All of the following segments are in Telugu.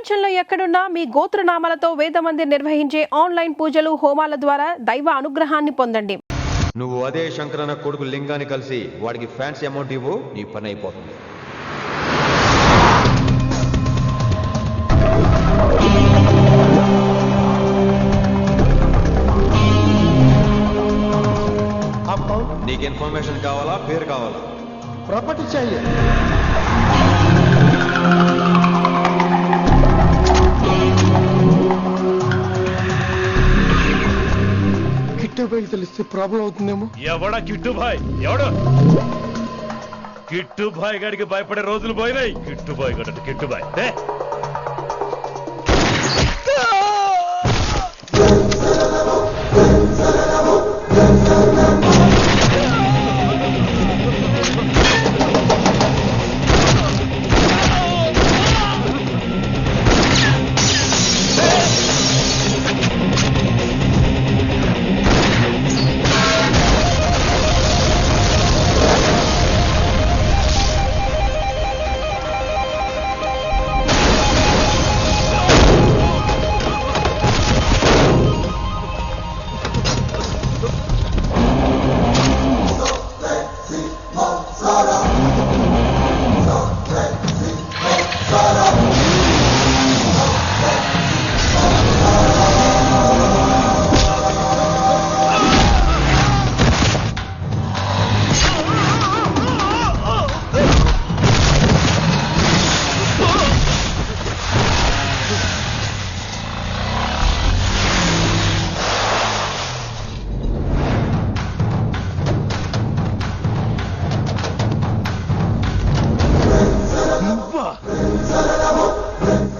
ప్రపంచంలో ఎక్కడున్నా మీ గోత్రనామాలతో వేదమందిర్ నిర్వహించే ఆన్లైన్ పూజలు హోమాల ద్వారా దైవ అనుగ్రహాన్ని పొందండి. నువ్వు అదే శంకరన్న కొడుకు లింగాన్ని కలిసి వాడికి ఫ్యాన్సీ అమౌంట్ ఇవ్వు, నీ పని అయిపోతుంది. నీకు ఇన్ఫర్మేషన్ కావాలా, పేరు కావాలా? ప్రాపర్టీ चाहिए. కిట్టుబాయ్ తెలిస్తే ప్రాబ్లం అవుతుందేమో. ఎవడా కిట్టుబాయ్? ఎవడు కిట్టుబాయ్ గారికి భయపడే రోజులు పోయినాయి. కిట్టుబాయ్ గడట కిట్టుబాయ్.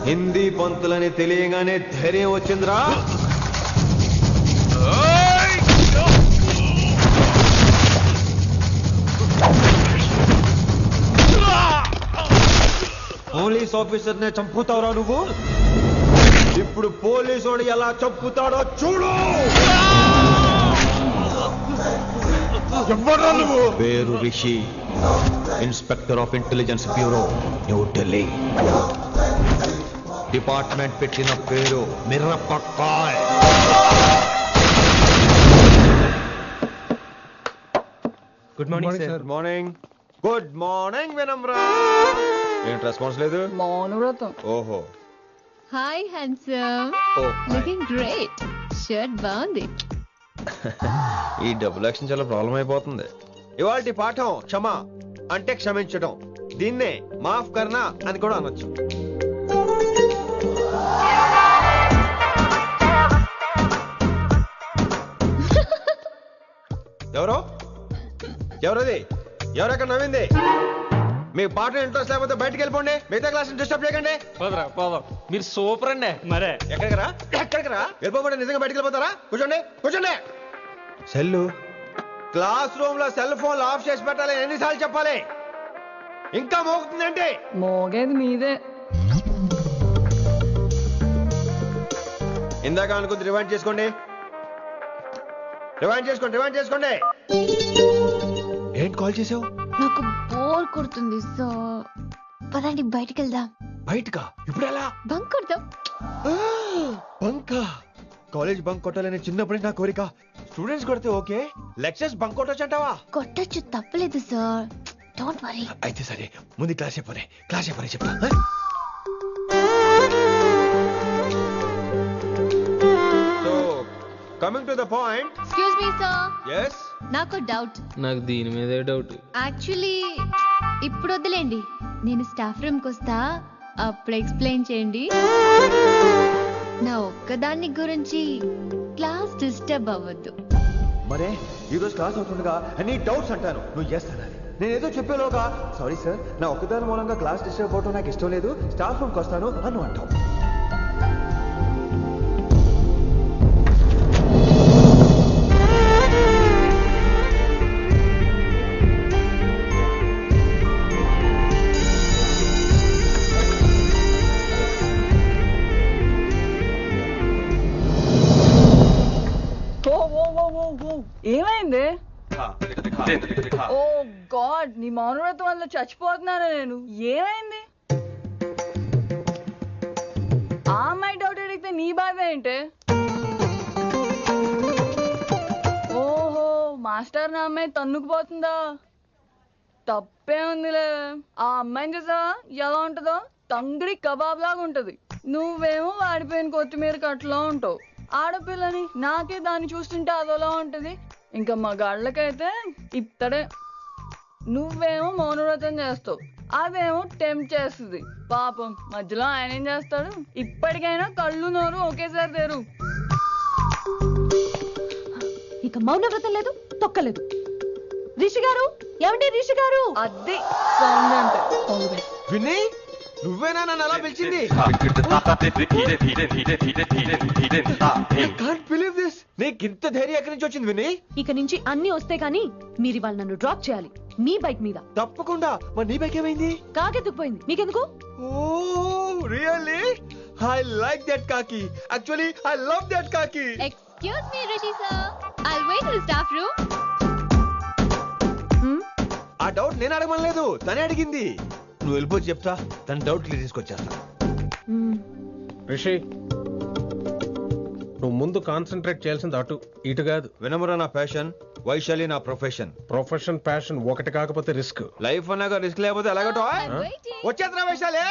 హిందీ పంతులని తెలియగానే ధైర్యం వచ్చిందిరా. పోలీస్ ఆఫీసర్ నే చంపుతావురా నువ్వు. ఇప్పుడు పోలీసోడు ఎలా చంపుతాడో చూడు. ఎవరా నువ్వు? పేరు Rishi, inspector of intelligence bureau, new Delhi. Department పెట్టిన పేరు మిర్రపక్కాయ్. Good morning sir. Good morning. Good morning Vinamra. ఏంటి రెస్పాన్స్ లేదు? మౌనవ్రతం. ఓహో. Hi handsome, looking great. Shirt బాగుంది. ఈ డబుల్ యాక్షన్ చాలా ప్రాబ్లం అయిపోతుంది. ఇవాల్టి పాఠం క్షమ అంటే క్షమించడం. దీన్నే మాఫ్ కర్నా అని కూడా అనొచ్చు. ఎవరో ఎవరది? ఎవరెక్కడ నవ్వింది? మీ పాట ఇంట్రెస్ట్ లేకపోతే బయటకు వెళ్ళిపోండి. మిగతా క్లాస్ డిస్టర్బ్ చేయకండి. మీరు సూపర్ అండి. మరే ఎక్కడికి రా? వెళ్ళిపోమంటే నిజంగా బయటకు వెళ్ళిపోతారా? కూర్చోండి కూర్చోండి. సెల్లు క్లాస్ రూమ్ లో సెల్ ఫోన్ ఆఫ్ చేసి పెట్టాలి. ఎన్నిసార్లు చెప్పాలి? ఇంకా మోగుతుందంటే మోగేది మీదే. ఇందాక అనుకుంది రివైండ్ చేసుకోండి. ఏంటి కాల్ చేసావు? నాకు బోర్ కొడుతుంది, సో పదండి బయటికి వెళ్దాం. బయటకా? ఇప్పుడు ఎలా? బంక్ కొడదాం. బంకా? కాలేజ్ బంక్ కొట్టాలని చిన్నప్పుడే నా కోరిక. స్టూడెంట్స్ కొడితే ఓకే, లెక్చర్స్ బంక్ కొట్టొచ్చు అంటావా? కొట్టచ్చు, తప్పలేదు సార్. Don't worry. అయితే సరే, ముందు క్లాస్ చెప్పని చెప్తా. So coming to the point. Excuse me sir. yes నాకు డౌట్. నాకు దీని మీదే డౌట్. యాక్చువల్లీ ఇప్పుడు వద్దులేండి, నేను స్టాఫ్ రూమ్కి వస్తా, అప్పుడు ఎక్స్ప్లెయిన్ చేయండి. నా ఒక్కదాన్ని గురించి క్లాస్ డిస్టర్బ్ అవ్వద్దు. మరే ఈరోజు క్లాస్ అవుతుండగా అన్ని డౌట్స్ అంటాను, నువ్వు ఎస్ అనాలి. నేను ఏదో చెప్పేలోగా సారీ సార్, నా ఒక్కదాని మూలంగా క్లాస్ డిస్టర్బ్ అవటం నాకు ఇష్టం లేదు, స్టాఫ్ రూమ్కి వస్తాను అను అంటావు. ఏమైంది? ఓ గాడ్, నీ మౌనవ్రతం వల్ల చచ్చిపోతున్నాను నేను. ఏమైంది? బాయ్ ఏంటి? ఓహో, మాస్టర్ నా అమ్మాయి తన్నుకుపోతుందా? తప్పే ఉందిలే. ఆ అమ్మాయిని చూసా ఎలా ఉంటుందో? తంగిడి కబాబ్ లాగా ఉంటది. నువ్వేమో వాడిపోయిన కొత్తిమీర కట్లా ఉంటావు. ఆడపిల్లని నాకే దాన్ని చూస్తుంటే అదోలా ఉంటది. ఇంకా మగాళ్ళకైతే ఇత్తడే. నువ్వేమో మౌనవ్రతం చేస్తావు, అదేమో టెంప్ట్ చేస్తుంది. పాపం మధ్యలో ఆయన ఏం చేస్తాడు? ఇప్పటికైనా కళ్ళు నోరు ఒకేసారి తెరు. ఇక మౌనవ్రతం లేదు, తొక్కలేదు. రిషి గారు, ఏమండి రిషి గారు? అది సౌండ్ అంటే. విన్నీ, నువ్వేనా నన్ను అలా పిలిచింది? Can't believe this. నీకు ఇంత ధైర్యం ఎక్కడి నుంచి వచ్చింది విన్నీ? ఇక నుంచి అన్ని వస్తే గానీ మీరు ఇవాళ నన్ను డ్రాప్ చేయాలి మీ బైక్ మీద. తప్పకుండా. మరి నీ బైక్ ఏమైంది? కాకెత్తుకుపోయింది. మీకెందుకు? Oh really? I like that కాకి. యాక్చువల్లీ ఐ లవ్ దట్ కాకి. Excuse me Rishi sir, I'll wait in the staff room. ఆ డౌట్ నేను అడగమనలేదు, తనే అడిగింది. నువ్వు వెళ్ళిపోతే చెప్తా, తన డౌట్ క్లియర్ తీసుకొచ్చేస్తా. రిషి, నువ్వు ముందు కాన్సన్ట్రేట్ చేయాల్సింది అటు ఇటు కాదు. వినమ్ర నా ప్యాషన్, వైశాలి నా ప్రొఫెషన్. ప్రొఫెషన్ ప్యాషన్ ఒకటి కాకపోతే రిస్క్. లైఫ్ అన్నాక రిస్క్ లేకపోతే ఎలాగటో? వచ్చేద్రా వైశాలి.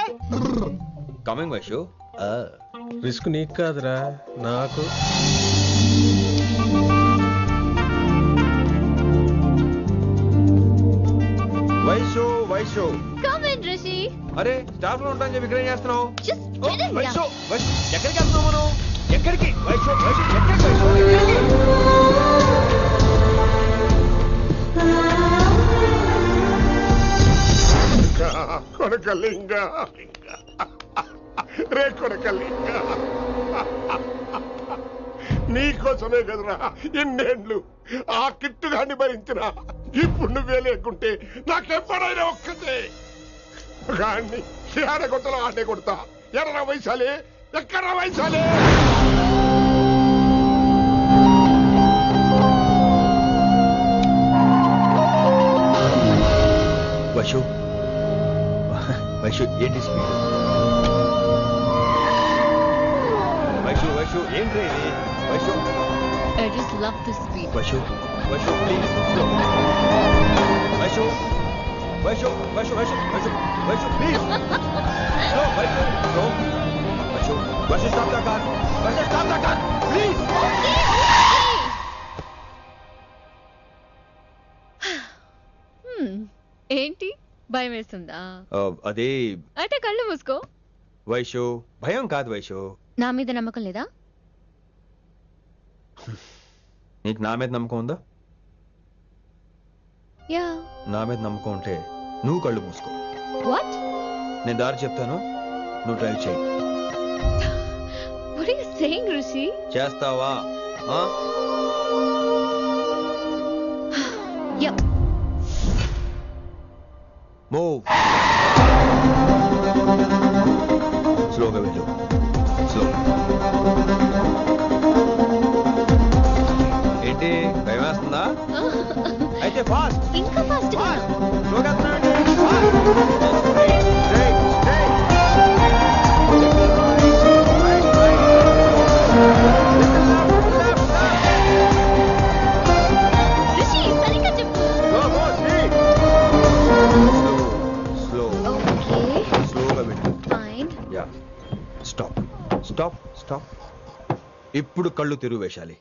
కమింగ్ వైషు. రిస్క్ నీకు కాదురా, నాకు. వైషు వైషు. Come in Rishi. అరే స్టాఫ్ లో ఉంటాను చెప్పి ఇక్కడ ఏం చేస్తున్నావు? Just oh, get in. Vaishu Vaishu ఎక్కడికి వెళ్తున్నావు మనం? ఎక్కడికి వైషు వైషు ఎక్కడికి వైషు ఎక్కడికి? కొడకలింగ రే కొడకలింగ, నీకోసమే కదరా ఇన్నేండ్లు ఆ కిట్టుగాన్ని భరించిన. ఇప్పుడు నువ్వే లేకుంటే నాకెప్పుడైనా ఒక్కతే గాన్ని ఆడగొట్టలో ఆడే కొడతా. ఎర్ర వైశాలి, ఎక్కడ వైశాలి? వైషు వైషు ఏంటి స్పీడ్? వైషు వైషు ఏంటి ఇది? Vaishu I just love the speed. Vaishu Vaishu please slow. Vaishu Vaishu Vaishu Vaishu Vaishu Vaishu please slow. Vaishu slow. Vaishu Vaishu stop the car. Vaishu stop the car please. ఏంటి భయం వేస్తుందా? అదే అంటే కళ్ళు మూసుకో. వైషు భయం కాదు వైషు. నా మీద నమ్మకం లేదా? నీకు నా మీద నమ్మకం ఉందా? యా. నా మీద నమ్మకం ఉంటే నువ్వు కళ్ళు మూసుకో. వాట్? నేను దారి చెప్తాను, నువ్వు డ్రైవ్ చేయి. What are you saying Rishi? చేస్తావా? యా. మూవ్. స్లోగా వెళ్ళు. స్లో. ఏంటి భయం వేస్తుందా? అయితే ఫాస్ట్. ఇంకా ఫాస్ట్ గా. స్లోగా వెళ్తున్నానండి. Straight straight. రిషి సరిగ్గా చెప్పు. స్లో. ఓకే. స్లోగా వెళ్ళు. Fine. Yeah. Stop stop stop. ఇప్పుడు కళ్ళు తెరువు వేశాలి.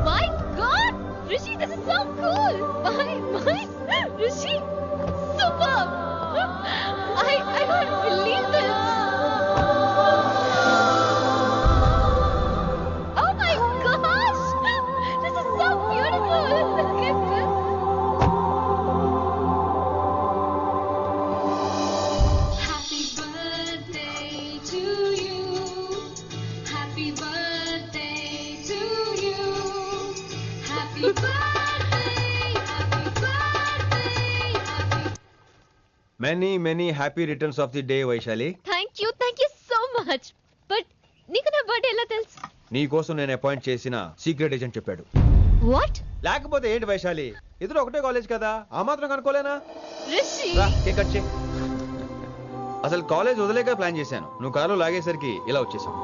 My God! Rishi, this is so cool! My, Rishi, superb! I can't believe this! Oh my gosh! This is so beautiful! Look at this! Happy birthday to you. Happy birthday to you. Happy birthday, happy birthday, happy. Many many happy returns of the day Vaishali. Thank you so much! But నీకు నా బర్త్డే ఎలా తెలుసు? నీ కోసం నేను అపాయింట్ చేసిన సీక్రెట్ ఏజెంట్ చెప్పాడు. వాట్? లేకపోతే ఏంటి వైశాలి, ఇద్దరు ఒకటే కాలేజ్ కదా, ఆ మాత్రం కనుక్కోలేనా? రిషి రా, కేక్ కట్ చేయి. అసలు కాలేజ్ వదిలేక ప్లాన్ చేశాను, నువ్వు కారులో లాగేసరికి ఇలా వచ్చేసాం.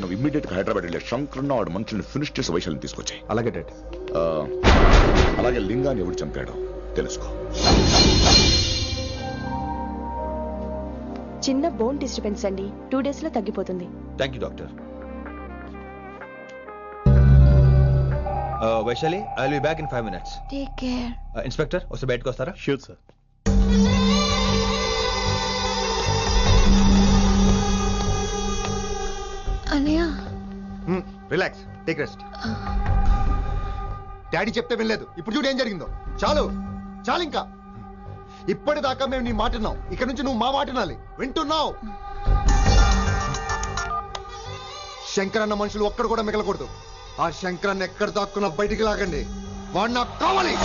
నువ్వు ఇమ్మీడియట్ గా హైదరాబాద్ వెళ్ళే శంకరన్న వాడు మనుషుల్ని ఫినిష్ చేసి వైశాల్యం తీసుకొచ్చాయి. అలాగే డాడ్. అలాగే లింగాన్ని ఎవడు చంపాడో తెలుసుకో. చిన్న బోన్ డిస్టర్బెన్స్ అండి, 2 days లో తగ్గిపోతుంది. Thank you doctor. Vaishali, I will be back in 5 minutes. Take care. Inspector వస్తే బయటకు వస్తారా? Sure sir. అన్నయ్య రిలాక్స్, టేక్ రెస్ట్. డాడీ చెప్తే వినలేదు, ఇప్పుడు చూడు ఏం జరిగిందో. చాలు చాలు, ఇంకా ఇప్పటిదాకా మేము నీ మాట విన్నాం, ఇక్కడ నుంచి నువ్వు మా మాట వినాలి. వింటున్నావు? శంకరన్న మనుషులు ఒక్కడు కూడా మిగలకూడదు. ఆ శంకరన్న ఎక్కడ దాక్కున్నా బయటికి లాగండి, వాడు నాకు కావాలి.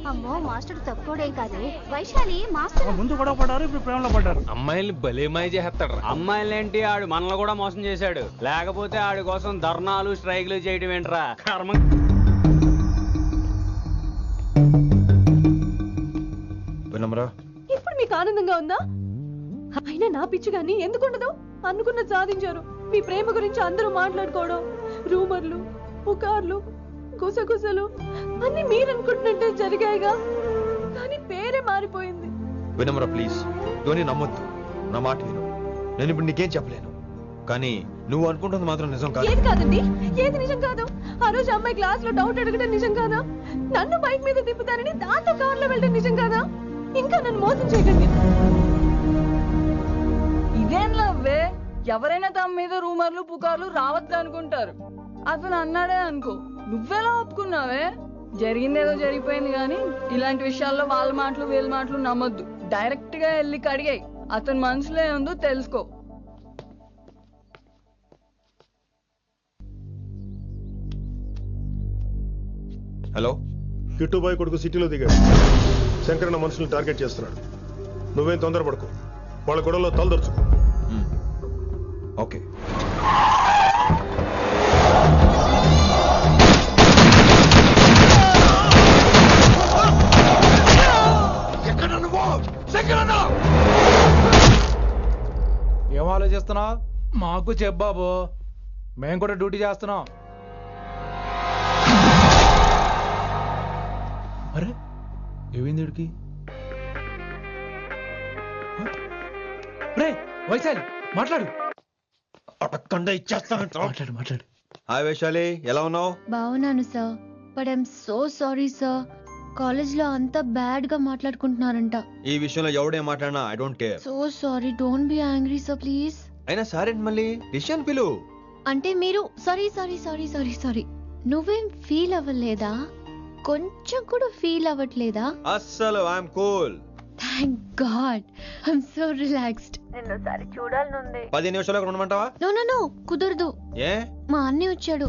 అమ్మో, మాస్టర్ తక్కువడేం కాదు. వైశాలి మాస్టర్ ముందు కూడా పడ్డారు, ఇప్పుడు ప్రేమలో పడ్డారు. అమ్మాయిల్ని భలేమాయి చేస్తాడు. అమ్మాయిలేంటి, ఆడు మనల్ని కూడా మోసం చేశాడు. లేకపోతే ఆడి కోసం ధర్నాలు స్ట్రైక్లు చేయడం ఏంట్రా కర్మ. వినమ్రా, ఇప్పుడు మీకు ఆనందంగా ఉందా? అయినా నా పిచ్చి గాని ఎందుకుండదు? అనుకున్న సాధించారు. మీ ప్రేమ గురించి అందరూ మాట్లాడుకోవడం, రూమర్లు, పుకార్లు, గుసగుసలు అన్ని మీరు అనుకుంటున్నట్టే జరిగాయిగా, కానీ పేరే మారిపోయింది. వినమ్రా ప్లీజ్, ధోని నమ్మొద్దు, నా మాట విను. నేను ఇప్పుడు నీకేం చెప్పలేను, కానీ నువ్వు అనుకుంటుంది మాత్రం నిజం కాదు. ఏది కాదండి, ఏది నిజం కాదు? ఆ రోజు అమ్మాయి క్లాస్ లో డౌట్ అడగడం నిజం కాదా? నన్ను బైక్ మీద తిప్పుతారని దాంతో కార్ లో వెళ్ళడం నిజం కాదా? ఇంకా నన్ను మోసం చేయకండి. ఇదేం లవ్వే, ఎవరైనా తమ మీద రూమర్లు పుకార్లు రావద్దు అనుకుంటారు. అతను అన్నాడే అనుకో, నువ్వెలా ఒప్పుకున్నావే? జరిగిందేదో జరిగిపోయింది, కానీ ఇలాంటి విషయాల్లో వాళ్ళ మాటలు వీళ్ళ మాటలు నమ్మొద్దు. డైరెక్ట్ గా వెళ్ళి కడిగాయి, అతని మనసులో ఏముందో తెలుసుకో. హలో, కిట్టుబాయ్ కొడుకు సిటీలో దిగాడు. శంకరన్న మనుషుల్ని టార్గెట్ చేస్తున్నాడు. నువ్వేం తొందరపడకు, వాళ్ళ గొడవలో తలదొరుచుకో. ఓకే. ఏం ఆలోచిస్తున్నావు? మాకు చెప్పాబు, మేము కూడా డ్యూటీ చేస్తున్నాం. అరే ఏమైంది వీడికి? రే వైశాలి, మాట్లాడు. మాట్లాడు మాట్లాడు. హాయ్ వైశాలి, ఎలా ఉన్నావు? బాగున్నాను sir, but I'm so sorry sir. College లో అంతా బ్యాడ్ గా మాట్లాడుకుంటున్నారంట. ఈ విషయంలో ఎవడే మాట్లాడినా I don't care. So sorry, don't be angry sir please. అయినా సారేంటి మళ్ళీ? డిసిషన్ పిలు. అంటే మీరు sorry sorry sorry sorry sorry నువ్వేం ఫీల్ అవ్వలేదా? కొంచెం కూడా ఫీల్ అవ్వట్లేదా? అస్సలు I'm cool. Thank God, I'm so relaxed. నిన్నోసారి చూడాలనుంది. 10 నిమిషాలు అక్కడ ఉండమంటావా? నో నో నో, కుదరదు. ఏ? మా అన్నయ్య వచ్చాడు.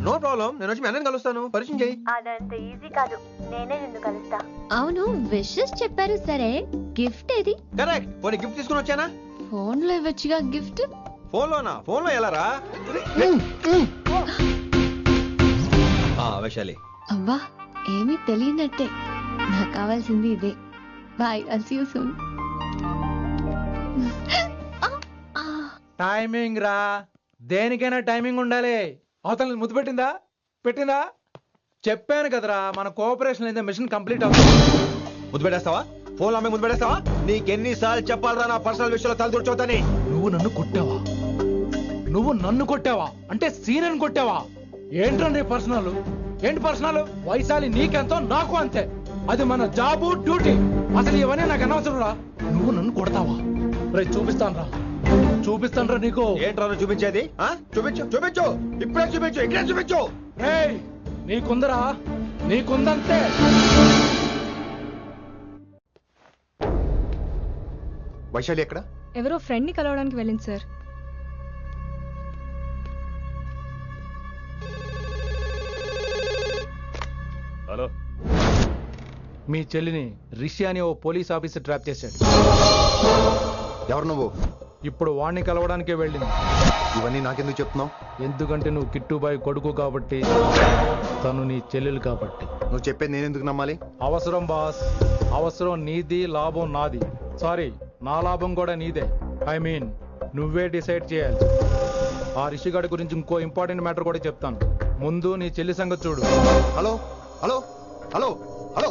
నో ప్రాబ్లం, నేను వచ్చి మీ అన్నని కలుస్తాను, పరిచయం చేయి. అదంత ఈజీ కాదు, నేనే నిన్ను కలుస్తా. అవును, విషెస్ చెప్పారు సరే, గిఫ్ట్ ఏది? కరెక్ట్, పోనీ గిఫ్ట్ తీసుకుని వచ్చానా? ఫోన్ లో ఇవ్వచ్చుగా గిఫ్ట్. ఫోన్లోనా? ఫోన్లో ఎలా రా? వైశాలి, అబ్బా ఏమీ తెలియనట్టే. నాకు కావాల్సింది ఇదే. Bye, I'll see you soon. Timing రా, దేనికైనా టైమింగ్ ఉండాలి. అవతల ముద్దు పెట్టిందా? పెట్టిందా? చెప్పాను కదరా, మన కోఆపరేషన్ అయితే మిషన్ కంప్లీట్ అవుతుంది. ముద్దు పెట్టేస్తావా? ఫోన్లో అమ్మాయి ముద్దు పెట్టేస్తావా? నీకెన్నిసార్లు చెప్పాలరా నా పర్సనల్ విషయంలో తలదూర్చవుతాని? నువ్వు నన్ను కొట్టావా? నువ్వు నన్ను కొట్టావా? అంటే సీనియర్ కొట్టావా? ఏంట్రా నీ పర్సనల్? ఏంటి పర్సనల్? వైశాలి నీకెంతో నాకు అంతే, అది మన జాబు డ్యూటీ. అసలు ఇవన్నీ నాకు అనవసరం రా. నువ్వు నన్ను కొడతావా? రేపు చూపిస్తాను రా. చూపిస్తాను నీకు. ఏంట్రా నువ్వు చూపించేది? చూపించు చూపించు, ఇప్పుడే చూపించు, ఇక్కడే చూపించు. రేయ్, నీకుందరా? నీకుందంతే. వైశాలి ఎక్కడ? ఎవరో ఫ్రెండ్ ని కలవడానికి వెళ్ళింది సార్. హలో, మీ చెల్లిని రిషి అని ఓ పోలీస్ ఆఫీసర్ ట్రాప్ చేశాడు. ఎవరు నువ్వు? ఇప్పుడు వాణ్ణి కలవడానికే వెళ్ళింది. ఇవన్నీ నాకెందుకు చెప్తున్నావు? ఎందుకంటే నువ్వు కిట్టుబాయ్ కొడుకు కాబట్టి, తను నీ చెల్లెలు కాబట్టి. నువ్వు చెప్పేది నేను ఎందుకు నమ్మాలి? అవసరం బాస్, అవసరం నీది, లాభం నాది. సారీ, నా లాభం కూడా నీదే. ఐ మీన్ నువ్వే డిసైడ్ చేయాలి. ఆ రిషిగాడి గురించి ఇంకో ఇంపార్టెంట్ మ్యాటర్ కూడా చెప్తాను. ముందు నీ చెల్లి సంగతి చూడు. Hello hello hello hello.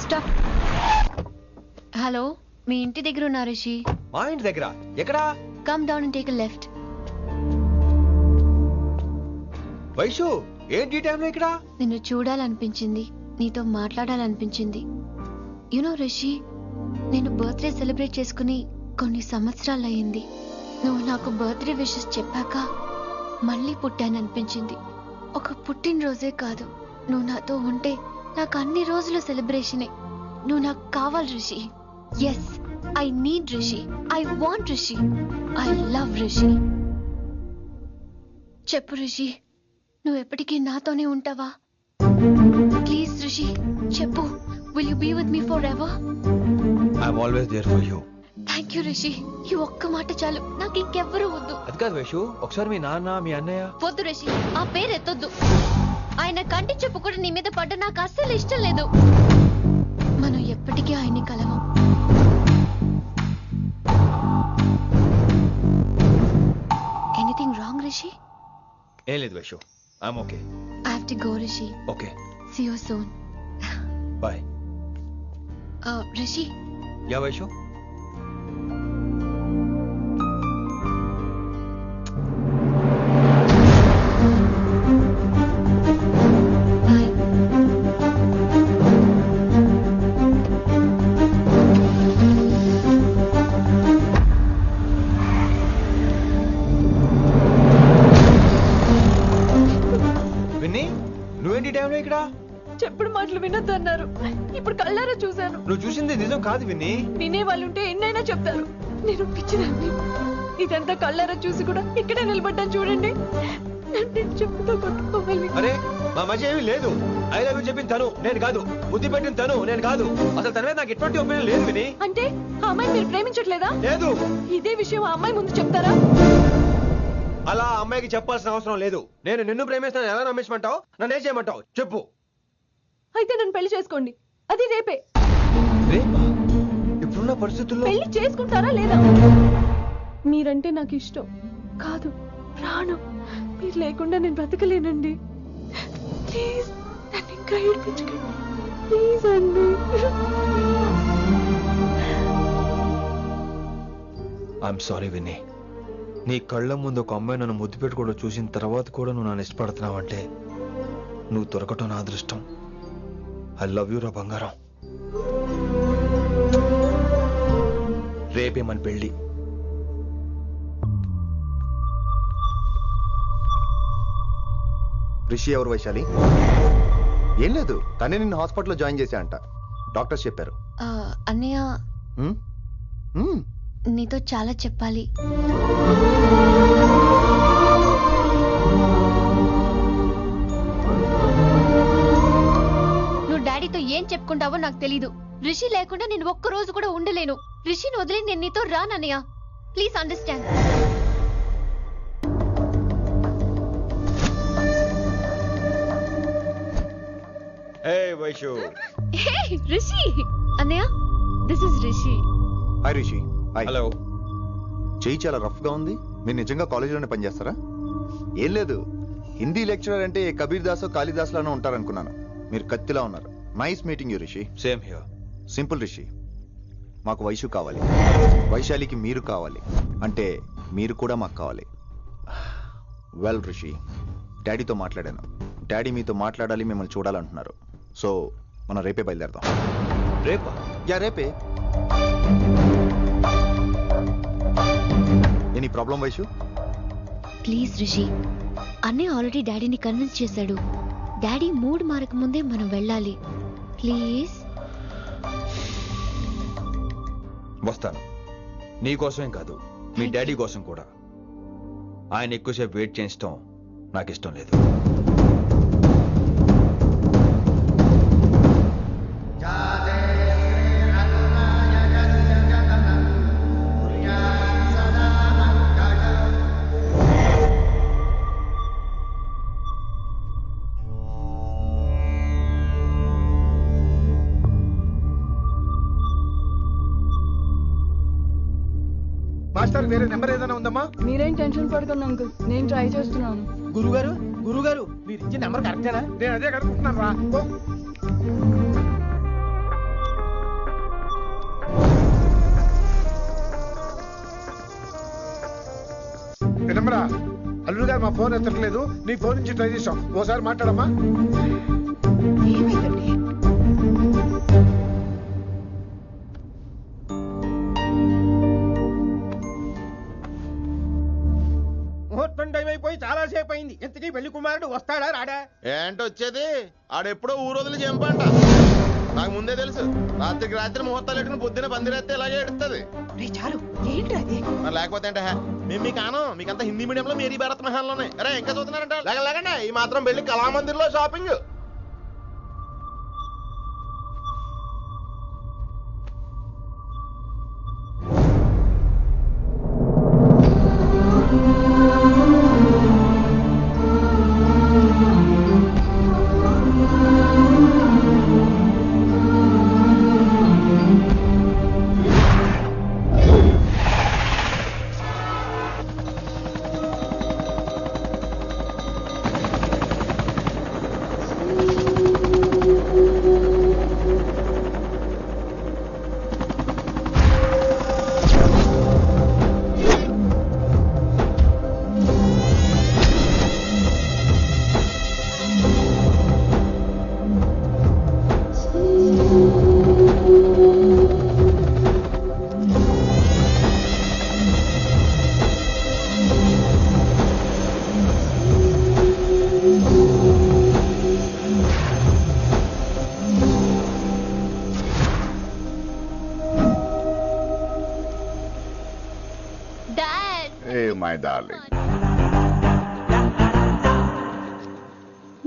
Stop. Hello, మీ ఇంటి దగ్గర ఉన్నా రిషి? మా ఇంటి దగ్గర ఎక్కడా? Come down and take left. Vaishu, ఏంటి టైంలో ఇక్కడ? నిన్ను చూడాలనిపించింది, నీతో మాట్లాడాలనిపించింది. యునో రిషి, నేను బర్త్డే సెలబ్రేట్ చేసుకుని కొన్ని సంవత్సరాలయ్యింది. నువ్వు నాకు బర్త్డే విషెస్ చెప్పాక మళ్ళీ పుట్టాననిపించింది. ఒక పుట్టినరోజే కాదు, నువ్వు నాతో ఉంటే నాకు అన్ని రోజుల సెలబ్రేషనే. నువ్వు నాకు కావాలి Rishi. Yes, I need Rishi. I want Rishi. I love Rishi. చెప్పు రిషి, నువ్వు ఎప్పటికీ నాతోనే ఉంటావా? ప్లీజ్ రిషి, చెప్పు. Will you be with me forever? I'm always there for you. Thank you Rishi. ఈ ఒక్క మాట చాలు, నాకు ఇంకెవ్వరూ వద్దు. అది కాదు వైషు, ఒకసారి మీ నాన్న, మీ అన్నయ్య. వద్దు రిషి, ఆ పేరు ఎత్తొద్దు. ఆయన కంటి చెప్పు కూడా నీ మీద పడ్డ నాకు అస్సలు ఇష్టం లేదు. మనం ఎప్పటికీ ఆయన్ని కలవం. Anything wrong Rishi? ఏం లేదు Vaishu, I'm okay. I have to go Rishi. Okay, see you soon. Bye. Rishi, yeah Vaishu. Bye. Vinni, నువ్వేంటి టైంలో ఇక్కడ? చెప్పుడు మాటలు వినొద్దు అన్నారు, ఇప్పుడు కళ్ళారా చూశాను. నువ్వు చూసింది నిజం కాదు విన్నీ. వినే వాళ్ళుంటే ఎన్నైనా చెప్తారు. నేను పిచ్చిదాన్ని. ఇదంతా కళ్ళారా చూసి కూడా ఇక్కడే నిలబడ్డాను చూడండి. నన్ను చెప్పుతో కొట్టుకోవాలి. అరే, మా మధ్య ఏమీ లేదు. ఐ లవ్ యూ చెప్పింది తను, నేను కాదు. బుద్ధి పెట్టిన తను, నేను కాదు. అసలు తన మీద నాకు ఎటువంటి ఒపీనియన్ లేదు విని. అంటే ఆ అమ్మాయి మీరు ప్రేమించట్లేదా? లేదు. ఇదే విషయం ఆ అమ్మాయి ముందు చెప్తారా? అలా ఆ అమ్మాయికి చెప్పాల్సిన అవసరం లేదు. నేను నిన్ను ప్రేమిస్తాను, ఎలా నమ్మించమంటావు? నన్ను ఏం చేయమంటావు చెప్పు. అయితే నన్ను పెళ్లి చేసుకోండి, అది రేపే. రేపా? ఇప్పుడున్న పరిస్థితుల్లో పెళ్లి చేసుకుంటారా లేదా? మీరంటే నాకు ఇష్టం కాదు, ప్రాణం. మీరు లేకుండా నేను బ్రతకలేనండి. ప్లీజ్ నన్ను ఇంకా ఏడిపించకండి. ప్లీజ్ అండి. I'm sorry Vinni. నీ కళ్ళ ముందు ఒక అమ్మాయి నన్ను ముద్దు పెట్టుకోవడం చూసిన తర్వాత కూడా నువ్వు నన్ను ఇష్టపడుతున్నావంటే నువ్వు దొరకటం నా అదృష్టం. ఐ లవ్ యూ రా బంగారం. రేపే మన పెళ్ళి. రిషి ఎవరు వైశాలి? ఏం లేదు, తనే నిన్ను హాస్పిటల్లో జాయిన్ చేశా అంట, డాక్టర్స్ చెప్పారు. అన్నయ్య, హ్మ్? హ్మ్. నీతో చాలా చెప్పాలి. నువ్వు డాడీతో ఏం చెప్పుకుంటావో నాకు తెలీదు. రిషి లేకుండా నేను ఒక్క రోజు కూడా ఉండలేను. రిషిని వదిలి నేను నీతో రానన్నయ్య. Please understand. Hey Vaishu. Hey Rishi. అన్నయ్య, this is Rishi. Hi Rishi. Hi. Hello. చెయ్యి చాలా రఫ్ గా ఉంది. మీరు నిజంగా కాలేజీలోనే పనిచేస్తారా? ఏం లేదు, హిందీ లెక్చరర్ అంటే కబీర్ దాసో కాళిదాస్ లానో ఉంటారనుకున్నాను. మీరు కత్తిలా ఉన్నారు. Nice meeting you Rishi. Same here. Simple Rishi, మాకు వైషు కావాలి, వైశాలికి మీరు కావాలి, అంటే మీరు కూడా మాకు కావాలి. వెల్ రిషి, డాడీతో మాట్లాడాను. డాడీ మీతో మాట్లాడాలి, మిమ్మల్ని చూడాలంటున్నారు. సో మనం రేపే బయలుదేరదాం. రేపా? యా రేపే. Any problem Vaishu? Please Rishi, అన్నయ్య ఆల్రెడీ డాడీని కన్విన్స్ చేశాడు. డాడీ మూడ్ మారక ముందే మనం వెళ్ళాలి. ప్లీజ్. వస్తాను. నీ కోసమేం కాదు, మీ డాడీ కోసం కూడా. ఆయన ఎక్కువసేపు వెయిట్ చేయించడం నాకు ఇష్టం లేదు. మాస్టర్ వేరే నెంబర్ ఏదైనా ఉందమ్మా? మీరేం టెన్షన్ పడకండి అంకుల్, నేను ట్రై చేస్తున్నాను. గురుగారు మీరు ఇచ్చిన నెంబర్ కరెక్టేనా? నేను అదే కడుగుతున్నాను రా. నెంబరా? అల్లుడు గారు మా ఫోన్ ఎత్తట్లేదు, నీ ఫోన్ నుంచి ట్రై చేసాం, ఓసారి మాట్లాడమ్మా. ముహూర్తం టైం అయిపోయి చాలా సేపు అయింది. ఇంతకీ పెళ్లి కుమారుడు వస్తాడా రాడా? ఏంటి వచ్చేది? ఆడెప్పుడో ఊరోదులు చెంపంట. నాకు ముందే తెలుసు. రాత్రికి రాత్రి ముహూర్తాలు ఎట్టుకుని పొద్దున పందిరేస్తే ఇలాగే ఎడుతుంది. చాలు ఏంటి అది? మరి లేకపోతే అంటే మేము మీకు ఆను, మీకంతా హిందీ మీడియంలో మేరీ భారత్ మహాల్లోనే. అరే ఇంకా చదువుతున్నారంట? లేకండి ఈ మాత్రం వెళ్ళి కళామందిర్లో షాపింగ్.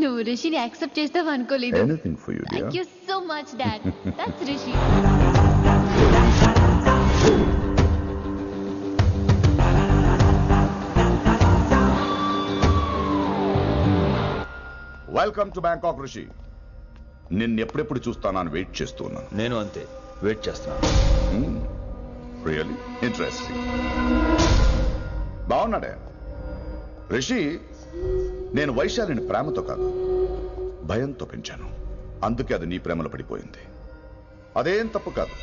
నువ్వు రిషిని యాక్సెప్ట్ చేస్తావు అనుకోలేదు. Anything for you dear. Thank you so much dad. That's Rishi. Welcome to Bangkok Rishi. నిన్నెప్పుడెప్పుడు చూస్తానని వెయిట్ చేస్తూ ఉన్నాను. నేను అంతే వెయిట్ చేస్తున్నాను. Really interesting. బాగున్నాడే రిషి. నేను వైశాలిని ప్రేమతో కాదు భయంతో పెంచాను. అందుకే అది నీ ప్రేమలో పడిపోయింది. అదేం తప్పు కాదు.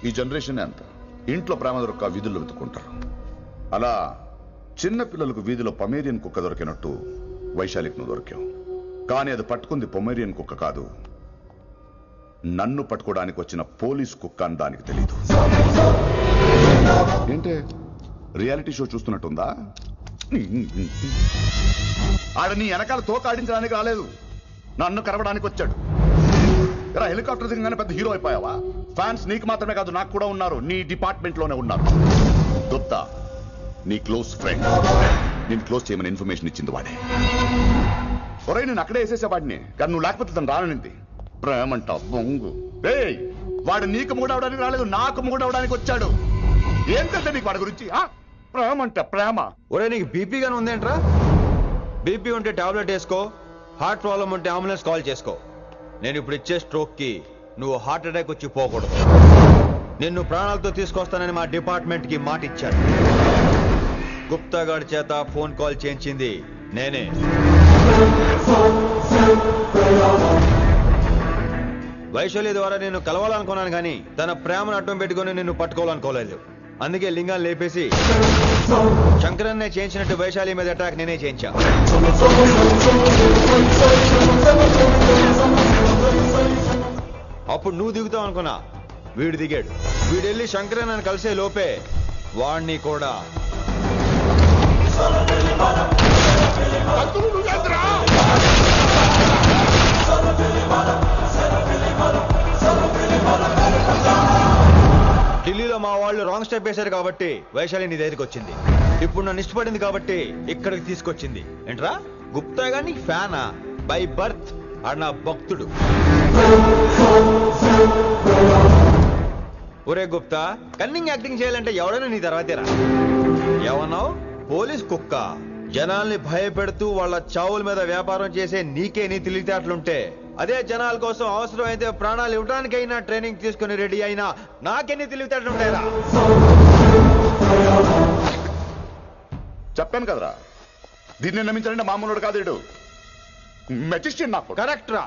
ఈ జనరేషన్ అంత ఇంట్లో ప్రేమ దొరక్క వీధుల్లో వెతుక్కుంటారు. అలా చిన్న పిల్లలకు వీధిలో పొమేరియన్ కుక్క దొరికినట్టు వైశాలికి నువ్వు దొరికావు. కానీ అది పట్టుకుంది పొమేరియన్ కుక్క కాదు, నన్ను పట్టుకోవడానికి వచ్చిన పోలీస్ కుక్క అని దానికి తెలీదు. ఏంటే రియాలిటీ షో చూస్తున్నట్టుందా? ఆడ నీ వెనకాల తోక ఆడించడానికి రాలేదు, నన్ను కరవడానికి వచ్చాడు. ఇలా హెలికాప్టర్ దిగగానే పెద్ద హీరో అయిపోయావా? ఫ్యాన్స్ నీకు మాత్రమే కాదు నాకు కూడా ఉన్నారు. నీ డిపార్ట్మెంట్ లోనే ఉన్నారు. గుప్తా నీ క్లోజ్ ఫ్రెండ్. నేను క్లోజ్ చేయమని ఇన్ఫర్మేషన్ ఇచ్చింది వాడే. ఒరే నేను అక్కడే వేసేసేవాడిని, కానీ నువ్వు లేకపోతే తను రానుంది. ప్రేమంట బొంగు. ఏయ్ వాడు నీకు మూడవడానికి రాలేదు, నాకు మూడవడానికి వచ్చాడు. ఏం తెలుసా నీకు వాడి గురించి? ప్రేమంట ప్రేమ. ఒరే నీకు బీపీ గానీ ఉందేంట్రా? బీపీ ఉంటే టాబ్లెట్ వేసుకో, హార్ట్ ప్రాబ్లం ఉంటే అంబులెన్స్ కాల్ చేసుకో. నేను ఇప్పుడు ఇచ్చే స్ట్రోక్ కి నువ్వు హార్ట్ అటాక్ వచ్చి పోకూడదు. నిన్ను ప్రాణాలతో తీసుకొస్తానని మా డిపార్ట్మెంట్ కి మాట ఇచ్చాను. గుప్తా గారి చేత ఫోన్ కాల్ చేయించింది నేనే. వైశాలి ద్వారా నేను కలవాలనుకున్నాను కానీ తన ప్రేమను అడ్డం పెట్టుకుని నిన్ను పట్టుకోవాలనుకోలేదు. అందుకే లింగాన్ని లేపేసి శంకరన్నే చేయించినట్టు వైశాలి మీద అటాక్ నేనే చేయించా. అప్పుడు నువ్వు దిగుతావు అనుకున్నా, వీడు దిగాడు. వీడెళ్ళి శంకరన్నని కలిసే లోపే వాణ్ణి కూడా స్టెప్ వేశారు కాబట్టి వైశాలి నీ దగ్గరికి వచ్చింది. ఇప్పుడు నన్ను ఇష్టపడింది కాబట్టి ఇక్కడికి తీసుకొచ్చింది. ఏంట్రా గుప్తా గాని ఫ్యానా? బై బర్త్ ఆడు నా భక్తుడు. ఒరే గుప్తా, కన్నింగ్ యాక్టింగ్ చేయాలంటే ఎవడైనా నీ తర్వాతేరా. ఏమన్నావు? పోలీస్ కుక్క. జనాల్ని భయపెడుతూ వాళ్ళ చావుల మీద వ్యాపారం చేసే నీకే నీ తెలివితేటలుంటే, అదే జనాల కోసం అవసరమైతే ప్రాణాలు ఇవ్వడానికైనా ట్రైనింగ్ తీసుకుని రెడీ అయినా నాకెన్ని తెలివితేటలుంటాయిరా? చెప్పాను కదరా, దీన్ని నమ్మించాలంటే మామూలుడు కాదు వీడు. మెజిస్టియన్ నాకు. కరెక్ట్ రా.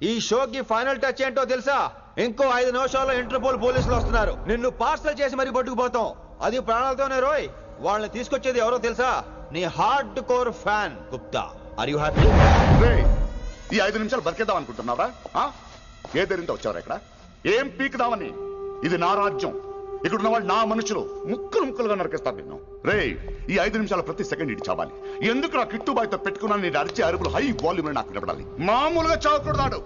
ఈ షోకి ఫైనల్ టచ్ ఏంటో తెలుసా? ఇంకో 5 నిమిషాల్లో ఇంటర్పోల్ పోలీసులు వస్తున్నారు. నిన్ను పార్సల్ చేసి మరీ పట్టుకుపోతాం. అది ప్రాణాలతోనే రోయ్. వాళ్ళని తీసుకొచ్చేది ఎవరో తెలుసా? నీ hard core fan Gupta. Are you happy? ఈ 5 నిమిషాలు బతికేద్దాం అనుకుంటున్నావా? ఏ ధైర్యంతో వచ్చారా ఇక్కడ? ఏం పీకుదామని? ఇది నా రాజ్యం. ఇక్కడ ఉన్న వాళ్ళు నా మనుషులు. ముక్కలు ముక్కలుగా నరికేస్తారు నిన్ను. రే, ఈ 5 నిమిషాలు ప్రతి సెకండ్ ఇటు చావాలి. ఎందుకు నా కిట్టుబాయితో పెట్టుకున్నా నేను అరిచే అరుపులు హై వాల్యూమ్ నాకు వినపడాలి. మామూలుగా చావకూడదాడు.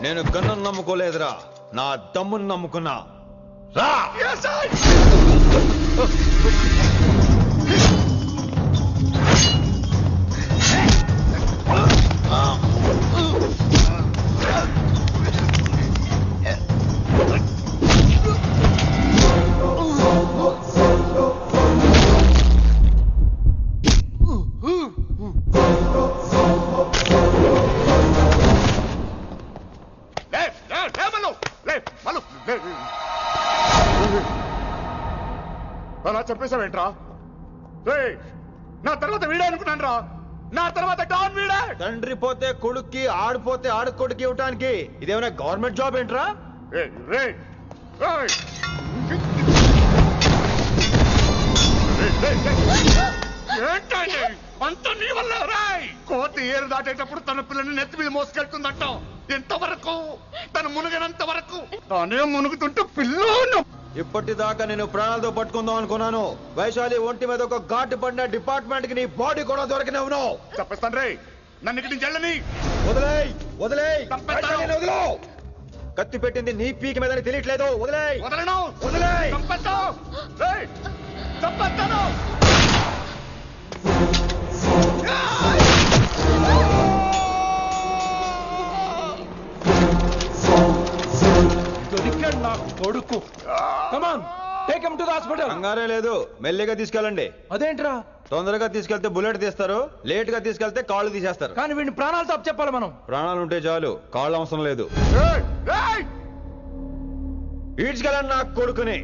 నేను గన్నును నమ్ముకోలేదురా, నా దమ్మును నమ్ముకున్నా. రా! అలా చెప్పేశావేంట్రా? నా తర్వాత వీడే అనుకున్నాను రా. నా తర్వాత డాన్ వీడే. తండ్రి పోతే కొడుక్కి, ఆడిపోతే ఆడకొడుకు ఇవ్వటానికి ఇదేమైనా గవర్నమెంట్ జాబ్ ఏంట్రా? అంత నీ వల్ల రాయ్. కోతి ఏరు దాటేటప్పుడు తన పిల్లని నెత్తి మీద మోసుకెళ్తుందంట. ఎంతవరకు? తను మునిగినంత వరకు. తానే మునుగుతుంటే పిల్లను. ఇప్పటిదాకా నేను ప్రాణాలతో పట్టుకుందాం అనుకున్నాను. వైశాలి ఒంటి మీద ఒక ఘాటు పడిన డిపార్ట్మెంట్ కి నీ బాడీ కూడా దొరికినవును. చెప్పేస్తాను రే, నన్ను ఇక్కడి నుంచి వెళ్ళని. వదిలేయ్, వదిలేయ్, వదిలో. కత్తి పెట్టింది నీ పీకి మీద తెలియట్లేదు. వదిలేయ్. వదలను. వదిలేయ్. చంపేస్తాను. నా కొడుకు. Come on, take him to the hospital. కంగారే లేదు, మెల్లిగా తీసుకెళ్ళండి. అదేంట్రా? తొందరగా తీసుకెళ్తే బుల్లెట్ తీస్తారు, లేట్ గా తీసుకెళ్తే కాళ్ళు తీసేస్తారు. కానీ వీడిని ప్రాణాలతో అప్పచెప్పాలి మనం. ప్రాణాలు ఉంటే చాలు, కాళ్ళు అవసరం లేదు. ఈడ్చుకెళ్ళండి నా కొడుకుని.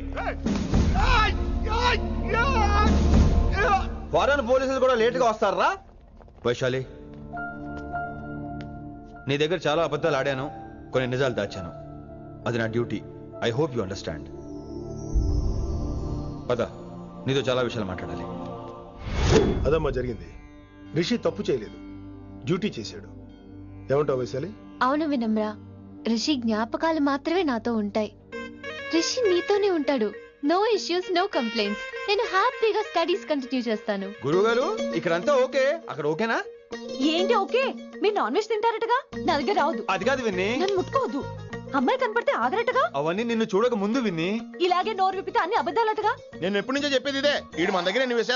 ఫారెన్ పోలీసులు కూడా లేట్ గా వస్తారా? వైశాలి, నీ దగ్గర చాలా అబద్ధాలు ఆడాను, కొన్ని నిజాలు దాచాను. అది నా duty. I hope you understand. పద, నీతో చాలా విషయాలు మాట్లాడాలి. అదమ్మా జరిగింది. రిషి తప్పు చేయలేదు, డ్యూటీ చేశాడు. ఏమంటావు వైశాలి? అవును వినమ్రా, రిషి జ్ఞాపకాలు మాత్రమే నాతో ఉంటాయి. రిషి నీతోనే ఉంటాడు. No issues, no complaints. నేను హ్యాపీగా స్టడీస్ కంటిన్యూ చేస్తాను. గురువు గారు, ఇక్కడంతా ఓకే, అక్కడ ఓకేనా? ఏంటి ఓకే? మీరు నాన్ వెజ్ తింటారటగా? నా దగ్గర రావద్దు. అది కాదు విన్ని. నన్ను ముట్టుకోవద్దు. అమ్మాయి కనపడితే ఆగరట్టుగా. అవన్నీ నిన్ను చూడక ముందు విన్ని. ఇలాగే నోరు విప్పితే అన్ని అబద్ధాలట్టుగా. నేను ఎప్పటి నుంచో చెప్పేది ఇదే. వీడు మన దగ్గర ఎన్ని విషయాలు